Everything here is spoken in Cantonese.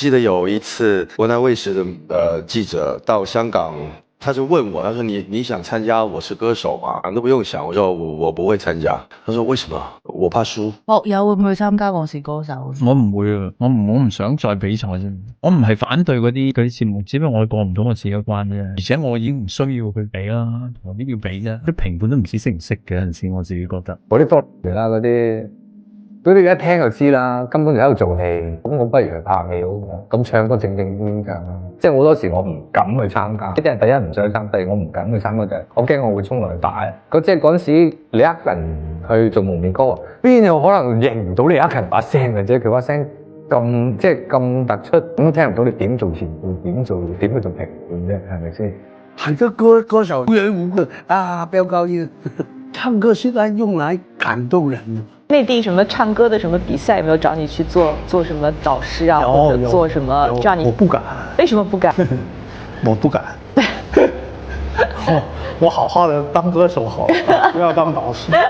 记得有一次，湖南卫视的记者到香港，他就问我，他说你想参加《我是歌手》吗？想都不用想，我说我不會參加。他說為什麼？我怕輸。學友會唔會參加《我是歌手》？我唔會啊，我唔想再比賽啫。我唔係反對嗰啲節目，只不過我過唔到我自己嘅關啫。而且我已經唔需要佢比啦，何必要比啫？啲評判都唔知識唔識嘅，有陣時我自己覺得。嗰啲多嚟啦，嗰啲一聽就知啦，根本就喺度做戲。咁我不如去拍戲好過。咁唱歌正正經經，即係好多時我唔敢去參加。啲人第一唔想參加，第二我唔敢去參加就係我驚我會衝落去打。即係嗰陣時李克勤去做蒙面歌，邊有可能認唔到李克勤把聲嘅啫？佢把聲咁即係咁突出，咁聽唔到你點做前輩，點去做評判啫？係咪先？很多歌手無緣無故啊飆高音，唱歌是來用來感動人的。內地什麼唱歌的什麼比賽有沒有找你去做什麼導師啊，或者做什麼讓你？我不敢。為什麼不敢？我不敢。我好好的當歌手好了，不要當導師。